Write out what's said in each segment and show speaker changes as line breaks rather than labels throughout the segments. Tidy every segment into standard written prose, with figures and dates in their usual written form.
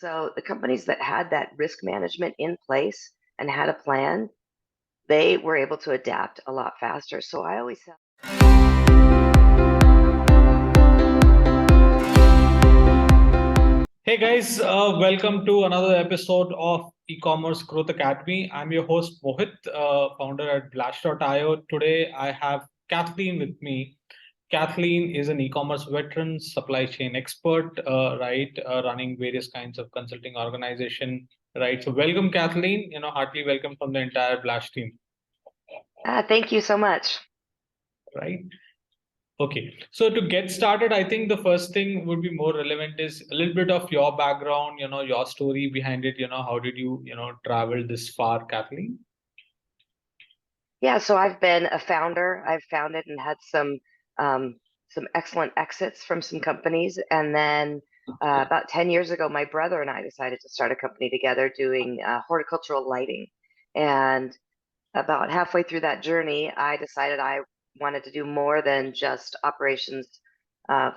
So the companies that had that risk management in place and had a plan, they were able to adapt a lot faster. So I always tell.
Hey guys, welcome to another episode of E-commerce Growth Academy. I'm your host Mohit, founder at Blash.io. Today I have Kathleen with me. Kathleen is an e-commerce veteran, supply chain expert, running various kinds of consulting organization, right? So welcome, Kathleen. Heartily welcome from the entire Blash team,
Thank you so much.
right? Okay, so to get started, I think the first thing would be more relevant is a little bit of your background, your story behind it, how did you, travel this far, Kathleen?
Yeah, so I've been a founder. I've founded and had some excellent exits from some companies, and then about 10 years ago, my brother and I decided to start a company together doing horticultural lighting. And about halfway through that journey, I decided I wanted to do more than just operations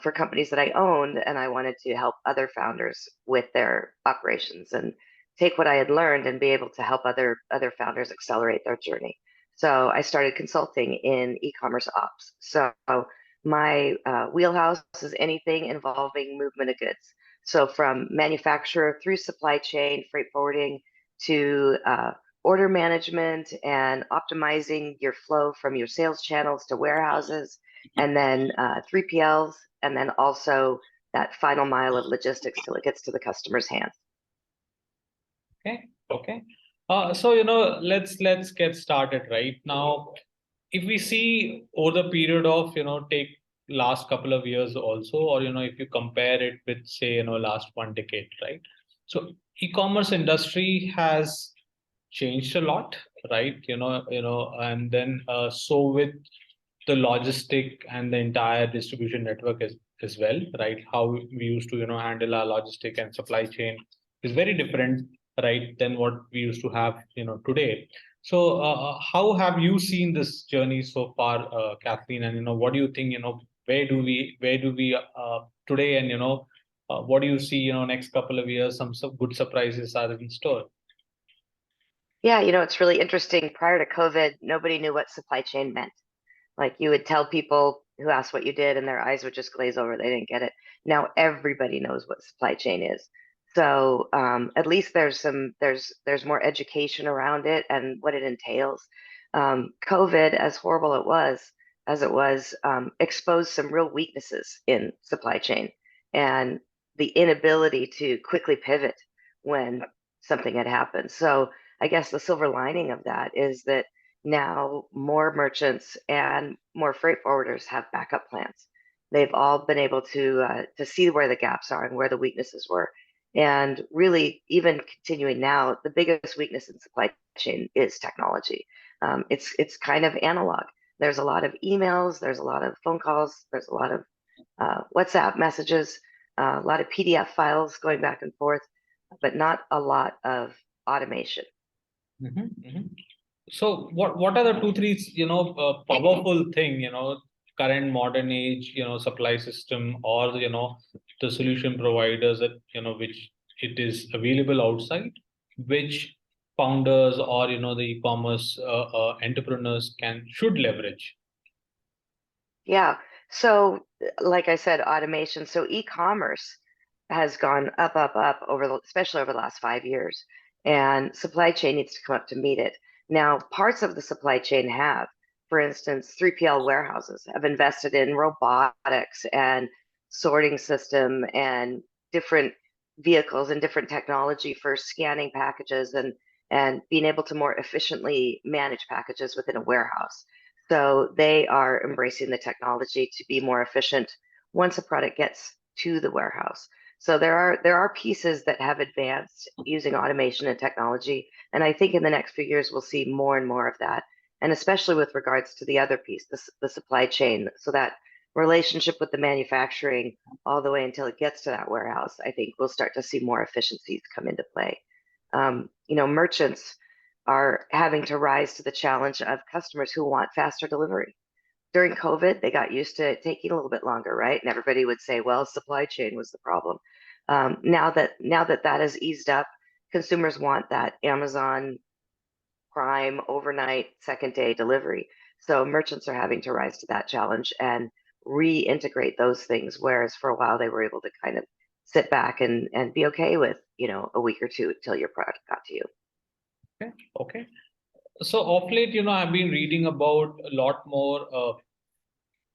for companies that I owned, and I wanted to help other founders with their operations and take what I had learned and be able to help other founders accelerate their journey. So I started consulting in e-commerce ops. So my wheelhouse is anything involving movement of goods. So from manufacturer through supply chain, freight forwarding to order management and optimizing your flow from your sales channels to warehouses, and then 3PLs, and then also that final mile of logistics till it gets to the customer's hands.
Okay, okay. So, let's get started right now. If we see over the period of, take last couple of years also, or, if you compare it with, say, last one decade, right? So e-commerce industry has changed a lot, right? And then so with the logistic and the entire distribution network as well, right? How we used to, handle our logistic and supply chain is very different, right, than what we used to have, today. So, how have you seen this journey so far, Kathleen? And what do you think? Where do we today? And what do you see? Next couple of years, some good surprises are in store.
Yeah, it's really interesting. Prior to COVID, nobody knew what supply chain meant. Like you would tell people who asked what you did, and their eyes would just glaze over. They didn't get it. Now everybody knows what supply chain is. So at least there's more education around it and what it entails. COVID, as horrible as it was, exposed some real weaknesses in supply chain and the inability to quickly pivot when something had happened. So I guess the silver lining of that is that now more merchants and more freight forwarders have backup plans. They've all been able to see where the gaps are and where the weaknesses were. And really, even continuing now, the biggest weakness in supply chain is technology. It's kind of analog. There's a lot of emails, there's a lot of phone calls, there's a lot of WhatsApp messages, a lot of PDF files going back and forth, but not a lot of automation.
Mm-hmm. So what are the two, three, powerful thing, current modern age, supply system or, the solution providers that, which it is available outside, which founders or, the e-commerce entrepreneurs should leverage?
Yeah. So, like I said, automation. So, e-commerce has gone up, up, up especially over the last 5 years, and supply chain needs to come up to meet it. Now, parts of the supply chain have, for instance, 3PL warehouses have invested in robotics and sorting system and different vehicles and different technology for scanning packages and being able to more efficiently manage packages within a warehouse. So they are embracing the technology to be more efficient once a product gets to the warehouse. So there are pieces that have advanced using automation and technology, and I think in the next few years we'll see more and more of that, and especially with regards to the other piece, the supply chain, so that relationship with the manufacturing all the way until it gets to that warehouse. I think we'll start to see more efficiencies come into play. Merchants are having to rise to the challenge of customers who want faster delivery. During COVID, they got used to it taking a little bit longer, right? And everybody would say, well, supply chain was the problem. Now that has eased up, consumers want that Amazon Prime overnight second day delivery. So merchants are having to rise to that challenge and reintegrate those things. Whereas for a while they were able to kind of sit back and be okay with, a week or two till your product got to you.
Okay. Okay. So of late, I've been reading about a lot more.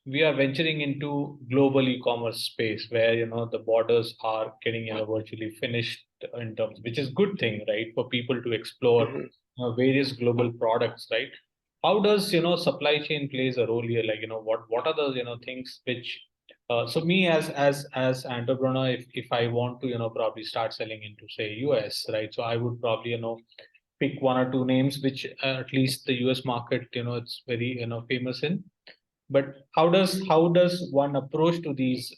We are venturing into global e-commerce space where the borders are getting virtually finished in terms, which is good thing, right, for people to explore
Mhm.
various global products, right? How does supply chain plays a role here? Like what are the things which so me as entrepreneur, if I want to probably start selling into say US, right? So I would probably pick one or two names which at least the US market it's very famous in, but how does one approach to these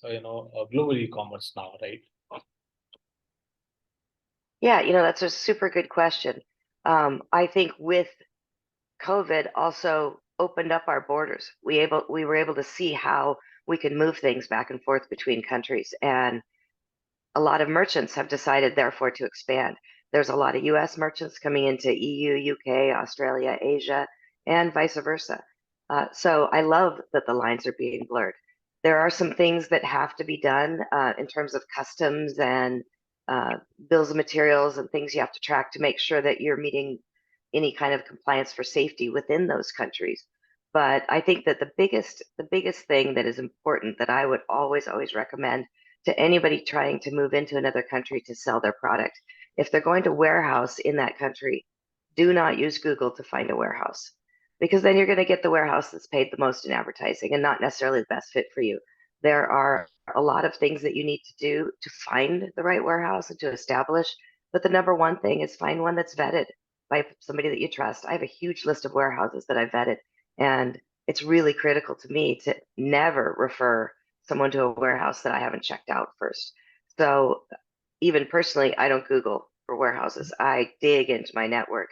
global e-commerce now, right?
Yeah, that's a super good question. I think with COVID also opened up our borders. We were able to see how we could move things back and forth between countries, and a lot of merchants have decided, therefore, to expand. There's a lot of US merchants coming into EU, UK, Australia, Asia, and vice versa. So I love that the lines are being blurred. There are some things that have to be done in terms of customs and uh, bills of materials and things you have to track to make sure that you're meeting any kind of compliance for safety within those countries. But I think that the biggest thing that is important that I would always recommend to anybody trying to move into another country to sell their product. If they're going to warehouse in that country, do not use Google to find a warehouse, because then you're going to get the warehouse that's paid the most in advertising and not necessarily the best fit for you. There are a lot of things that you need to do to find the right warehouse and to establish. But the number one thing is find one that's vetted by somebody that you trust. I have a huge list of warehouses that I vetted, and it's really critical to me to never refer someone to a warehouse that I haven't checked out first. So even personally, I don't Google for warehouses. I dig into my network,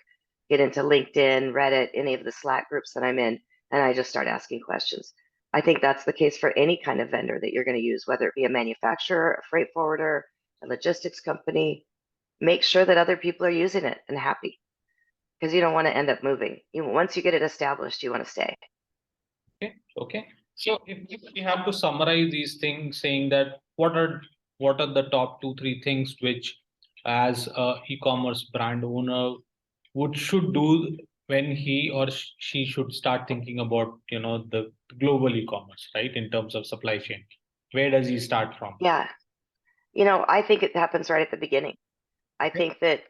get into LinkedIn, Reddit, any of the Slack groups that I'm in, and I just start asking questions. I think that's the case for any kind of vendor that you're going to use, whether it be a manufacturer, a freight forwarder, a logistics company. Make sure that other people are using it and happy, because you don't want to end up moving. Once you get it established, you want to stay.
Okay. Okay. So if we have to summarize these things, saying that what are the top two, three things which as a e-commerce brand owner would should do when he or she should start thinking about, the global e-commerce, right? In terms of supply chain. Where does he start from?
Yeah. I think it happens right at the beginning. I
Okay.
think that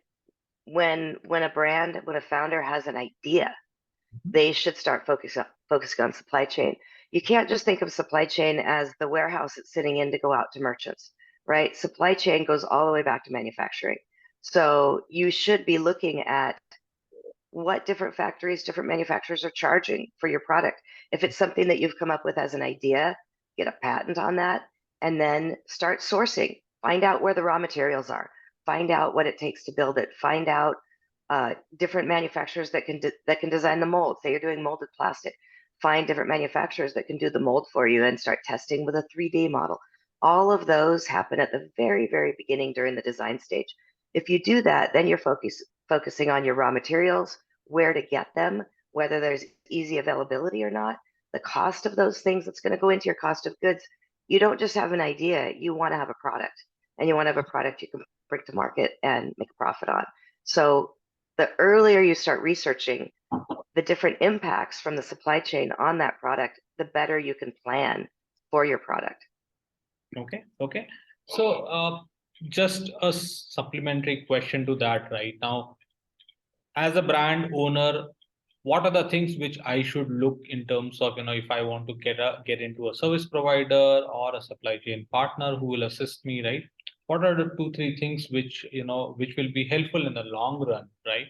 when a founder has an idea,
Mhm.
they should start focusing on supply chain. You can't just think of supply chain as the warehouse it's sitting in to go out to merchants, right? Supply chain goes all the way back to manufacturing. So you should be looking at what different factories, different manufacturers are charging for your product. If it's something that you've come up with as an idea, get a patent on that, and then start sourcing. Find out where the raw materials are. Find out what it takes to build it. Find out different manufacturers that can design the mold. Say you're doing molded plastic. Find different manufacturers that can do the mold for you and start testing with a 3D model. All of those happen at the very beginning during the design stage. If you do that, then you're focusing on your raw materials, where to get them, whether there's easy availability or not, the cost of those things that's going to go into your cost of goods. You don't just have an idea, you want to have a product, and you want to have a product you can bring to market and make a profit on. So the earlier you start researching the different impacts from the supply chain on that product, the better you can plan for your product.
Okay. Okay. So just a supplementary question to that right now, as a brand owner, what are the things which I should look in terms of, if I want to get into a service provider or a supply chain partner who will assist me, right? What are the two, three things which, which will be helpful in the long run, right?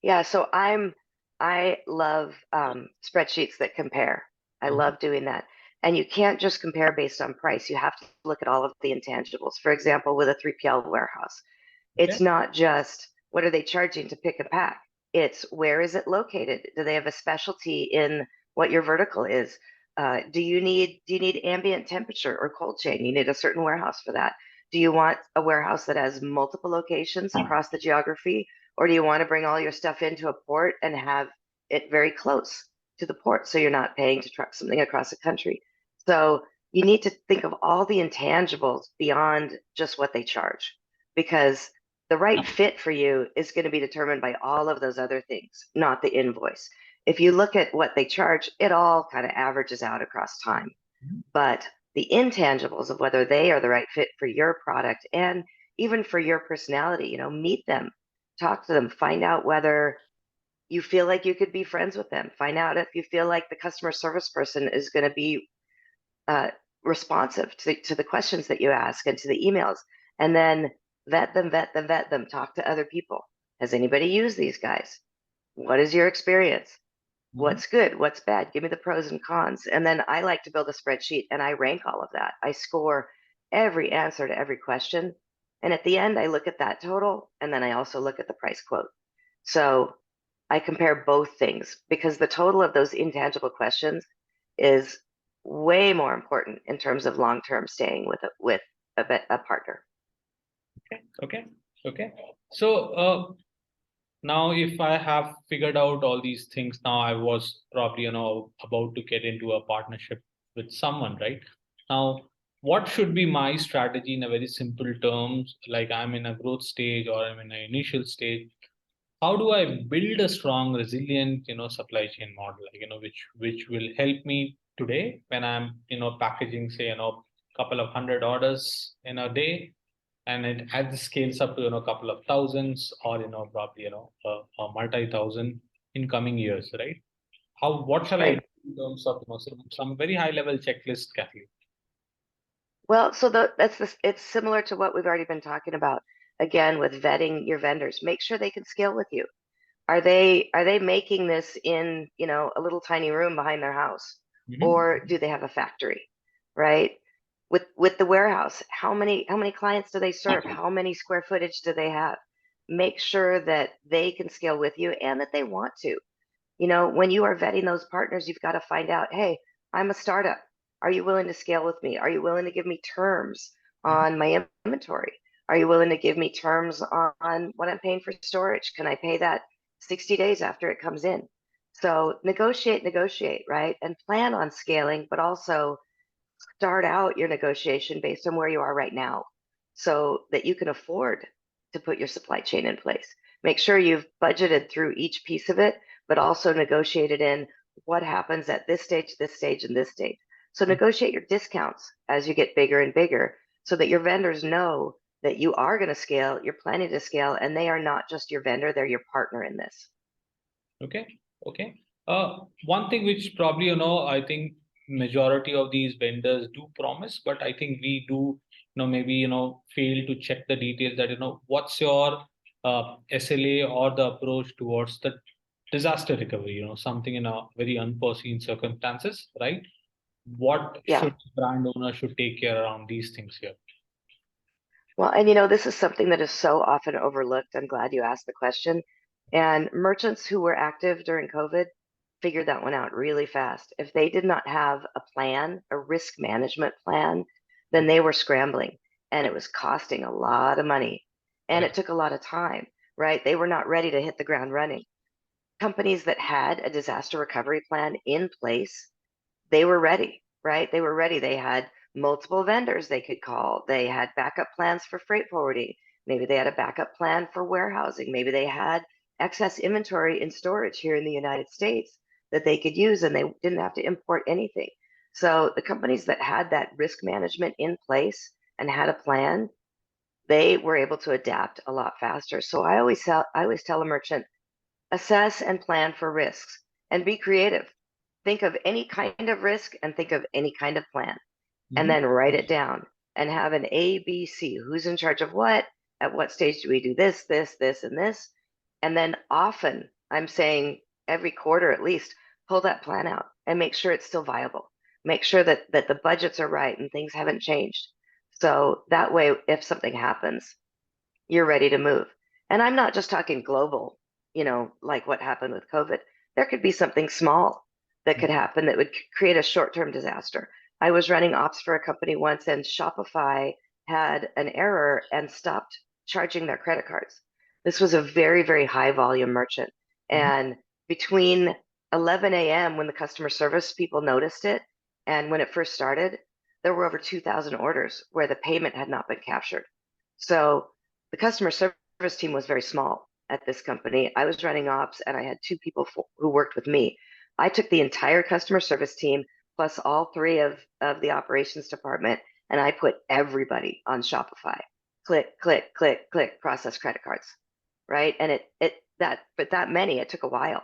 Yeah, so I love spreadsheets that compare. I
Mhm.
love doing that. And you can't just compare based on price. You have to look at all of the intangibles. For example, with a 3PL warehouse,
Okay.
it's not just what are they charging to pick and pack. It's where is it located? Do they have a specialty in what your vertical is? Do you need ambient temperature or cold chain? You need a certain warehouse for that. Do you want a warehouse that has multiple locations across the geography, or do you want to bring all your stuff into a port and have it very close to the port so you're not paying to truck something across the country? So you need to think of all the intangibles beyond just what they charge, because the right fit for you is going to be determined by all of those other things, not the invoice. If you look at what they charge, it all kind of averages out across time. But the intangibles of whether they are the right fit for your product and even for your personality, meet them, talk to them, find out whether you feel like you could be friends with them, find out if you feel like the customer service person is going to be uh, responsive to the questions that you ask and to the emails, and then vet them, talk to other people. Has anybody used these guys? What is your experience?
Mhm.
What's good? What's bad? Give me the pros and cons. And then I like to build a spreadsheet and I rank all of that. I score every answer to every question. And at the end, I look at that total and then I also look at the price quote. So I compare both things because the total of those intangible questions is way more important in terms of long-term staying with a partner.
Okay. Okay. So, now if I have figured out all these things, now I was probably, about to get into a partnership with someone, right? Now, what should be my strategy in a very simple terms? Like I'm in a growth stage or I'm in an initial stage. How do I build a strong, resilient, supply chain model, like, which will help me today when I'm, packaging, say, couple of hundred orders in a day, and it as it scales up to, a couple of thousands or, probably, a multi-thousand in coming years, right? What shall I
Right.
do in terms of, some very high level checklist, Kathy?
Well, so it's similar to what we've already been talking about. Again, with vetting your vendors, make sure they can scale with you. Are they making this in, a little tiny room behind their house, or
Mhm.
do they have a factory, right? With the warehouse, how many clients do they serve? How many square footage do they have? Make sure that they can scale with you and that they want to. When you are vetting those partners, you've got to find out, hey, I'm a startup. Are you willing to scale with me? Are you willing to give me terms on my inventory? Are you willing to give me terms on what I'm paying for storage? Can I pay that 60 days after it comes in? So negotiate, right? And plan on scaling, but also start out your negotiation based on where you are right now so that you can afford to put your supply chain in place. Make sure you've budgeted through each piece of it, but also negotiated in what happens at this stage, and this stage. So negotiate your discounts as you get bigger and bigger so that your vendors know that you are going to scale, you're planning to scale, and they are not just your vendor, they're your partner in this.
Okay, okay. One thing which probably, I think majority of these vendors do promise, but I think we do, maybe, fail to check the details that, what's your SLA or the approach towards the disaster recovery, something in a very unforeseen circumstances, right? What
Yeah.
should brand owner should take care around these things here?
Well, and this is something that is so often overlooked. I'm glad you asked the question. And merchants who were active during COVID figured that one out really fast. If they did not have a plan, a risk management plan, then they were scrambling and it was costing a lot of money and it
Correct.
took a lot of time, right? They were not ready to hit the ground running. Companies that had a disaster recovery plan in place, they were ready, right? They were ready. They had multiple vendors they could call. They had backup plans for freight forwarding. Maybe they had a backup plan for warehousing. Maybe they had excess inventory in storage here in the United States that they could use and they didn't have to import anything. So the companies that had that risk management in place and had a plan, they were able to adapt a lot faster. So I always tell a merchant, assess and plan for risks and be creative. Think of any kind of risk and think of any kind of plan and
Mhm.
then write it down and have an A, B, C. Who's in charge of what? At what stage do we do this, and this? And then often, I'm saying every quarter at least, pull that plan out and make sure it's still viable. Make sure that the budgets are right and things haven't changed. So that way, if something happens, you're ready to move. And I'm not just talking global, like what happened with COVID. There could be something small that could happen that would create a short-term disaster. I was running ops for a company once, and Shopify had an error and stopped charging their credit cards. This was a very, very high volume merchant.
Mhm.
And between 11 a.m. when the customer service people noticed it and when it first started, there were over 2,000 orders where the payment had not been captured. So the customer service team was very small at this company. I was running ops and I had two people who worked with me. I took the entire customer service team plus all three of the operations department, and I put everybody on Shopify. Click, click, click, click, process credit cards, right? And but that many, it took a while.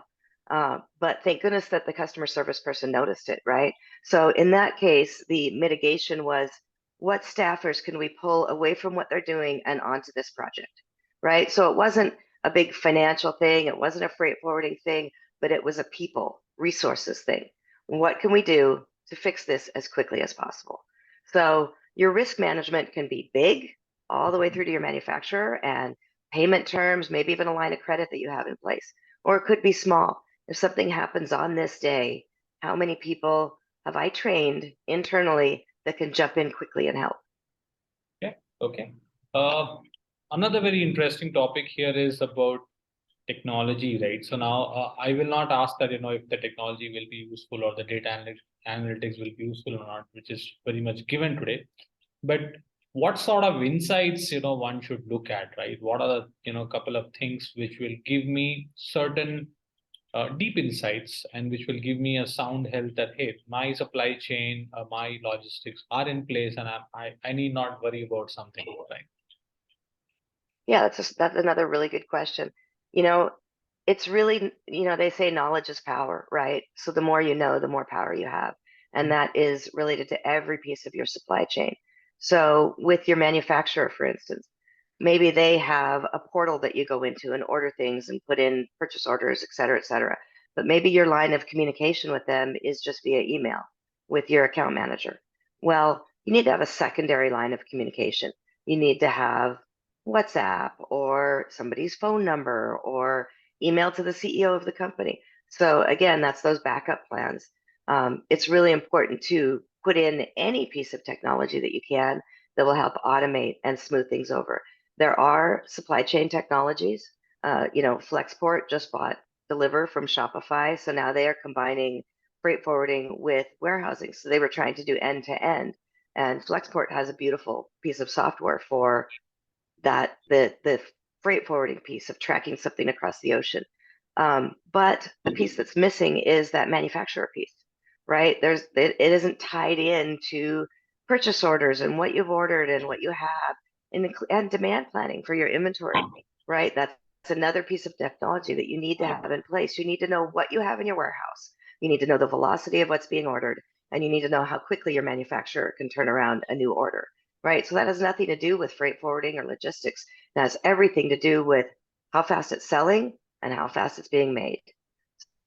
But thank goodness that the customer service person noticed it, right? So in that case, the mitigation was what staffers can we pull away from what they're doing and onto this project, right? So it wasn't a big financial thing, it wasn't a freight forwarding thing, but it was a people resources thing. What can we do to fix this as quickly as possible? So your risk management can be big all the way through to your manufacturer and payment terms, maybe even a line of credit that you have in place, or it could be small. If something happens on this day, how many people have I trained internally that can jump in quickly and help?
Okay. Okay. Uh, Another very interesting topic here is about technology, right? So now I will not ask that, if the technology will be useful or the analytics will be useful or not, which is very much given today. But what sort of insights, one should look at, right? What are the, couple of things which will give me certain deep insights and which will give me a sound health that, hey, my supply chain, my logistics are in place and I need not worry about something, right?
Yeah, that's another really good question. You know, it's really, they say knowledge is power, right? So the more you know, the more power you have. And that is related to every piece of your supply chain. So with your manufacturer, for instance, maybe they have a portal that you go into and order things and put in purchase orders, et cetera, et cetera. But maybe your line of communication with them is just via email with your account manager. Well, you need to have a secondary line of communication. You need to have WhatsApp or somebody's phone number or email to the CEO of the company. So again, that's those backup plans. It's really important to put in any piece of technology that you can that will help automate and smooth things over. There are supply chain technologies. Flexport just bought Deliver from Shopify, so now they are combining freight forwarding with warehousing. So they were trying to do end to end, and Flexport has a beautiful piece of software for that the freight forwarding piece of tracking something across the ocean. But the piece that's missing is that manufacturer piece, right? It isn't tied in to purchase orders and what you've ordered and what you have and demand planning for your inventory, right? That's another piece of technology that you need to have in place. You need to know what you have in your warehouse. You need to know the velocity of what's being ordered, and you need to know how quickly your manufacturer can turn around a new order, right? So that has nothing to do with freight forwarding or logistics. It has everything to do with how fast it's selling and how fast it's being made.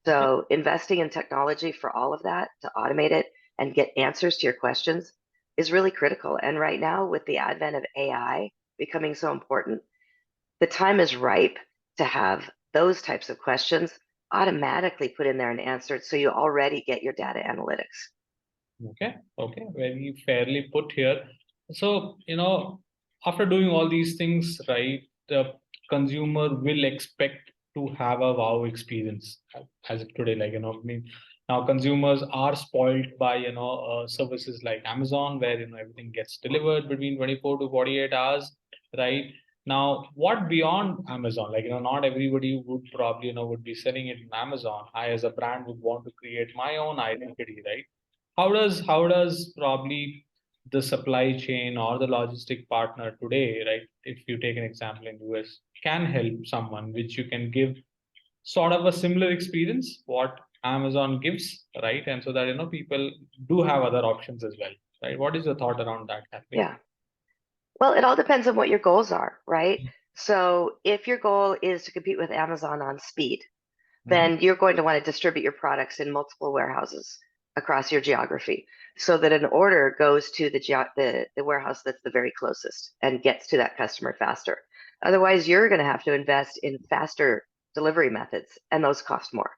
So investing in technology for all of that to automate it and get answers to your questions is really critical. And right now, with the advent of AI becoming so important, the time is ripe to have those types of questions automatically put in there and answered so you already get your data analytics.
Okay, okay, very fairly put here. So, after doing all these things, right, the consumer will expect to have a wow experience as of today. Like, I mean, now consumers are spoiled by, services like Amazon, where, everything gets delivered between 24 to 48 hours, right? Now, what beyond Amazon? Like, not everybody would probably, would be selling it in Amazon. I, as a brand, would want to create my own identity, right? How does probably the supply chain or the logistic partner today, right? If you take an example in US, can help someone which you can give sort of a similar experience what Amazon gives, right? And so that people do have other options as well, right? What is your thought around that, Kathleen?
Yeah. Well, it all depends on what your goals are, right? So if your goal is to compete with Amazon on speed,
Mhm.
then you're going to want to distribute your products in multiple warehouses across your geography so that an order goes to the warehouse that's the very closest and gets to that customer faster. Otherwise, you're going to have to invest in faster delivery methods, and those cost more.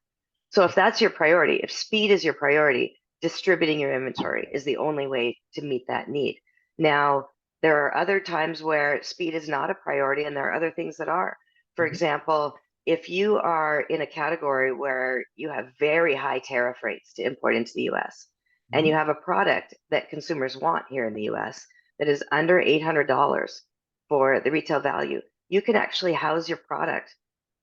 So if that's your priority, if speed is your priority, distributing your inventory is the only way to meet that need. Now, there are other times where speed is not a priority and there are other things that are. For
Mhm.
example, if you are in a category where you have very high tariff rates to import into the US and
Mhm.
you have a product that consumers want here in the US that is under $800 for the retail value, you can actually house your product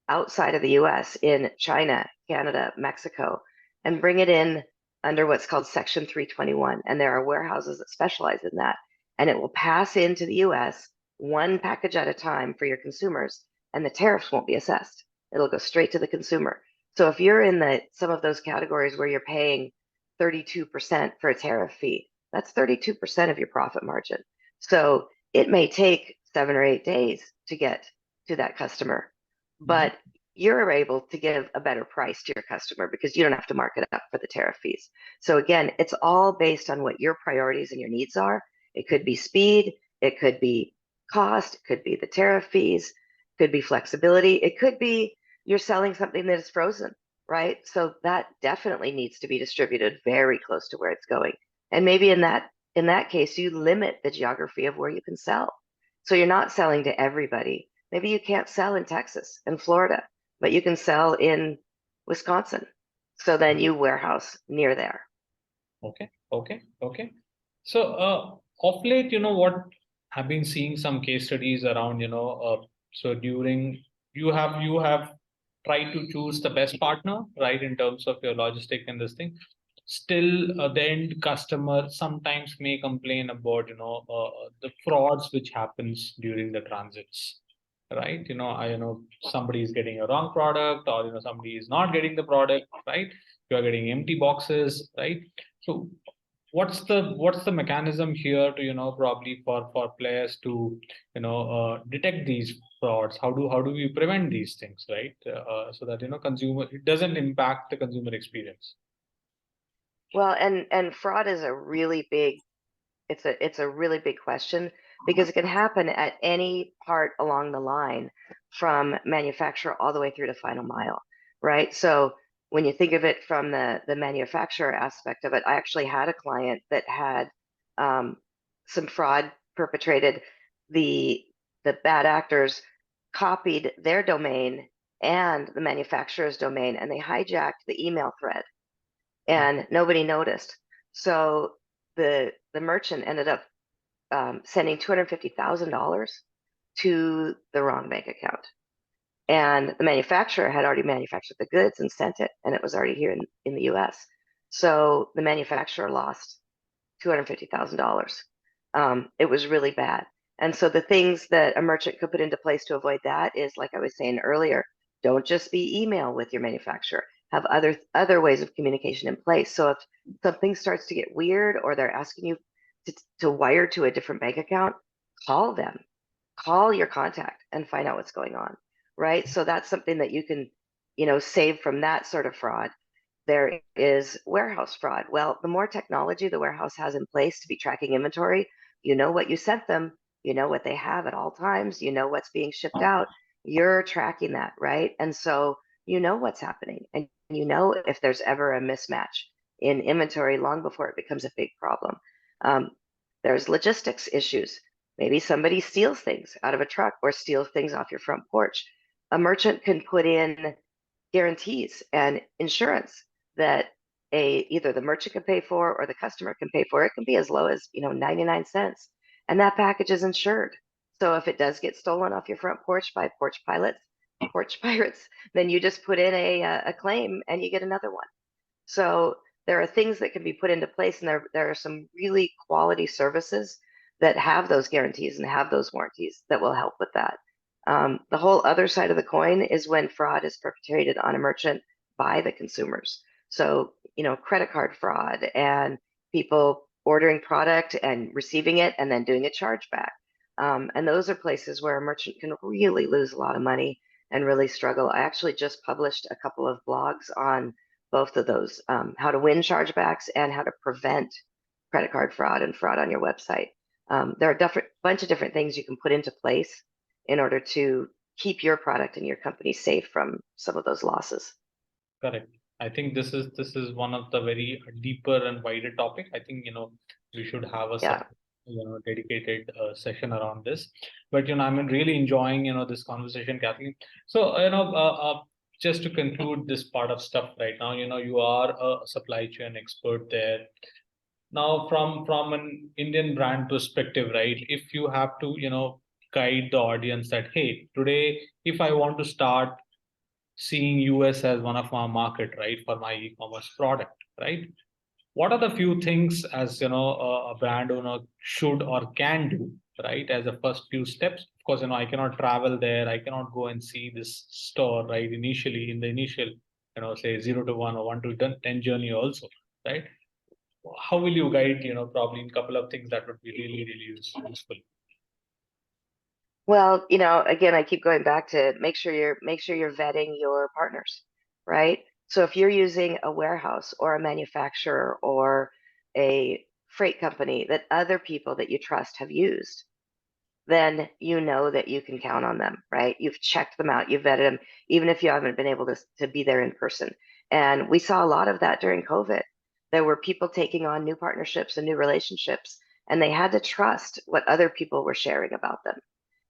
outside of the US in China, Canada, Mexico, and bring it in under what's called Section 321. And there are warehouses that specialize in that. And it will pass into the US one package at a time for your consumers, and the tariffs won't be assessed. It'll go straight to the consumer. So if you're in some of those categories where you're paying 32% for a tariff fee, that's 32% of your profit margin. So it may take 7 or 8 days to get to that customer,
Mhm.
but you're able to give a better price to your customer because you don't have to mark it up for the tariff fees. So again, it's all based on what your priorities and your needs are. It could be speed, it could be cost, it could be the tariff fees, it could be flexibility, it could be you're selling something that is frozen, right? So that definitely needs to be distributed very close to where it's going. And maybe in that case, you limit the geography of where you can sell. So you're not selling to everybody. Maybe you can't sell in Texas and Florida, but you can sell in Wisconsin. So then you warehouse near there.
Okay, okay, okay. So, of late, what I've been seeing some case studies around, so during you have tried to choose the best partner, right, in terms of your logistic and this thing. Still, the end customer sometimes may complain about, the frauds which happens during the transits, right? Somebody is getting a wrong product, or somebody is not getting the product, right? You are getting empty boxes, right? So what's the mechanism here to probably for players to detect these frauds? How do we prevent these things, right? So that consumer it doesn't impact the consumer experience.
Well, and fraud is a really big it's a really big question because it can happen at any part along the line from manufacturer all the way through to final mile, right? So when you think of it from the manufacturer aspect of it, I actually had a client that had um, some fraud perpetrated. The the bad actors copied their domain and the manufacturer's domain, and they hijacked the email thread and nobody noticed. So the merchant ended up sending $250,000 to the wrong bank account, and the manufacturer had already manufactured the goods and sent it, and it was already here in the U.S. So the manufacturer lost $250,000. It was really bad. And so the things that a merchant could put into place to avoid that is, like I was saying earlier, don't just be email with your manufacturer. Have other ways of communication in place. So if something starts to get weird or they're asking you to wire to a different bank account, call them, call your contact and find out what's going on. Right. So that's something that you can, save from that sort of fraud. There is warehouse fraud. Well, the more technology the warehouse has in place to be tracking inventory, you know what you sent them, you know what they have at all times, you know what's being shipped out, you're tracking that, right? And so you know what's happening, and you know if there's ever a mismatch in inventory long before it becomes a big problem. Um, there's logistics issues. Maybe somebody steals things out of a truck or steals things off your front porch. A merchant can put in guarantees and insurance that either the merchant can pay for or the customer can pay for. It can be as low as 99 cents, and that package is insured. So if it does get stolen off your front porch by porch pirates, then you just put in a claim and you get another one. So there are things that can be put into place, and there are some really quality services that have those guarantees and have those warranties that will help with that. The whole other side of the coin is when fraud is perpetrated on a merchant by the consumers. So, credit card fraud and people ordering product and receiving it and then doing a chargeback. And those are places where a merchant can really lose a lot of money and really struggle. I actually just published a couple of blogs on both of those, how to win chargebacks and how to prevent credit card fraud and fraud on your website. There are a bunch of different things you can put into place in order to keep your product and your company safe from some of those losses.
Correct. I think this is one of the very deeper and wider topic. I think we should have a
Yeah.
separate dedicated session around this. But I'm really enjoying this conversation, Kathleen. So just to conclude this part of stuff right now, you are a supply chain expert there. Now, from an Indian brand perspective, right? If you have to guide the audience that, hey, today if I want to start seeing US as one of our market, right, for my e-commerce product, right? What are the few things as a brand owner should or can do, right, as a first few steps? Of course, I cannot travel there, I cannot go and see this store, right, initially in the initial, say 0 to 1 or 1 to 10 journey also, right? How will you guide, probably in a couple of things that would be really, really useful?
Well, again, I keep going back to make sure you're vetting your partners, right? So if you're using a warehouse or a manufacturer or a freight company that other people that you trust have used, then you know that you can count on them, right? You've checked them out, you've vetted them, even if you haven't been able to be there in person. And we saw a lot of that during COVID. There were people taking on new partnerships and new relationships, and they had to trust what other people were sharing about them.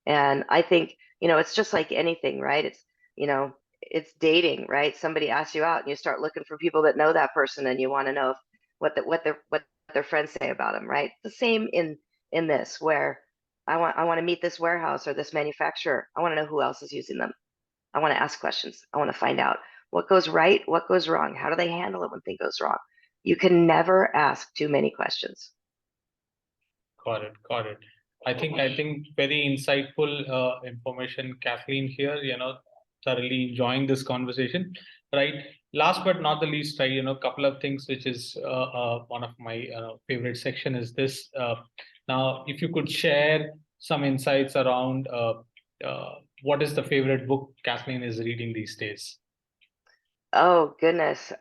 And I think, it's just like anything, right? You know, it's dating, right? Somebody asks you out and you start looking for people that know that person and you want to know what their friends say about them, right? The same in this where I want to meet this warehouse or this manufacturer. I want to know who else is using them. I want to ask questions. I want to find out what goes right, what goes wrong, how do they handle it when things goes wrong. You can never ask too many questions.
Got it. Got it. I think very insightful information, Kathleen here, thoroughly enjoying this conversation. Right. Last but not the least, right, couple of things which is one of my favorite section is this. Now, if you could share some insights around uh, what is the favorite book Kathleen is reading these days?
Oh goodness.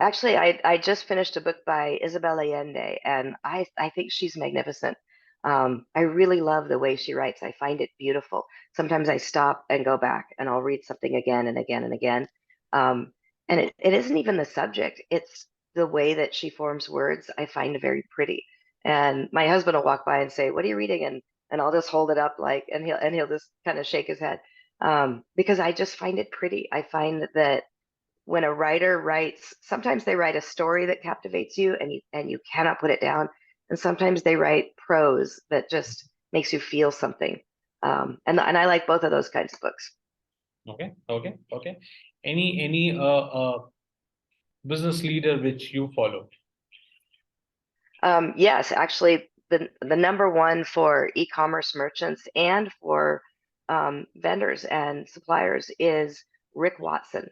Actually, I just finished a book by Isabel Allende, and I think she's magnificent. I really love the way she writes. I find it beautiful. Sometimes I stop and go back, and I'll read something again and again and again. Um, and it isn't even the subject; it's the way that she forms words. I find very pretty. And my husband will walk by and say, "What are you reading?" And I'll just hold it up and he'll just kind of shake his head because I just find it pretty. I find that when a writer writes, sometimes they write a story that captivates you and you cannot put it down. And sometimes they write prose that just makes you feel something. And I like both of those kinds of books.
Okay. Okay. Okay. Any business leader which you follow?
Yes, actually, the number one for e-commerce merchants and for vendors and suppliers is Rick Watson.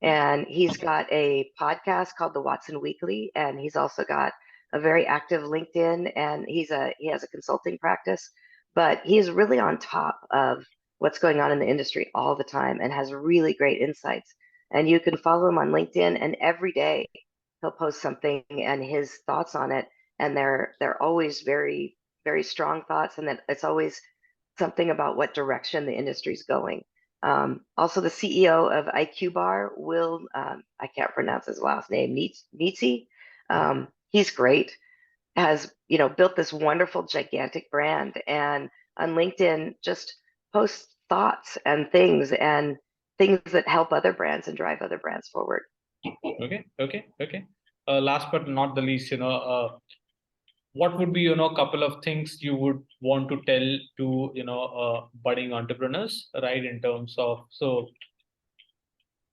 And he's got a podcast called the Watson Weekly, and he's also got a very active LinkedIn, and he has a consulting practice, but he's really on top of what's going on in the industry all the time and has really great insights. And you can follow him on LinkedIn, and every day he'll post something and his thoughts on it, and they're always very, very strong thoughts, and that it's always something about what direction the industry's going. Also, the CEO of IQ Bar, Will, I can't pronounce his last name, Nietzsche. He's great, has, built this wonderful, gigantic brand. And on LinkedIn, just posts thoughts and things that help other brands and drive other brands forward.
Okay, okay, okay. Last but not the least, what would be, a couple of things you would want to tell to, budding entrepreneurs, right? In terms of, so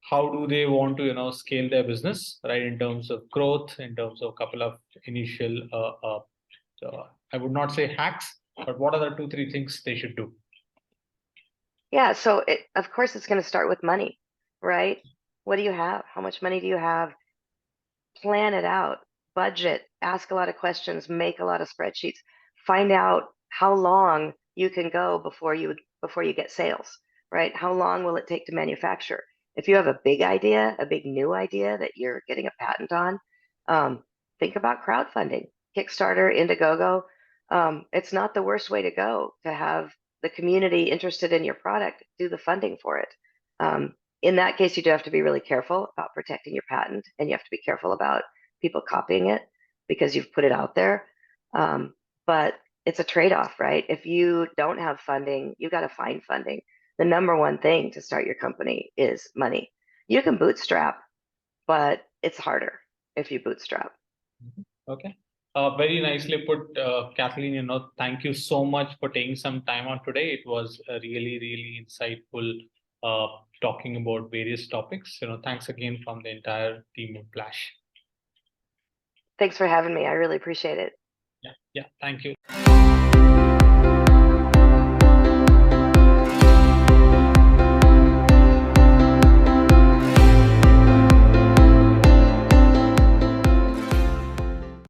how do they want to, scale their business, right? In terms of growth, in terms of a couple of initial, I would not say hacks, but what are the 2, 3 things they should do?
Yeah, so of course it's going to start with money, right? What do you have? How much money do you have? Plan it out, budget, ask a lot of questions, make a lot of spreadsheets, find out how long you can go before you get sales, right? How long will it take to manufacture? If you have a big idea, a big new idea that you're getting a patent on, um, think about crowdfunding, Kickstarter, Indiegogo. It's not the worst way to go to have the community interested in your product do the funding for it. in that case, you do have to be really careful about protecting your patent, and you have to be careful about people copying it because you've put it out there. But it's a trade-off, right? If you don't have funding, you got to find funding. The number one thing to start your company is money. You can bootstrap, but it's harder if you bootstrap.
Okay. Very nicely put, Kathleen. Thank you so much for taking some time on today. It was really, really insightful talking about various topics. Thanks again from the entire team of Flash.
Thanks for having me. I really appreciate it.
Yeah, thank you.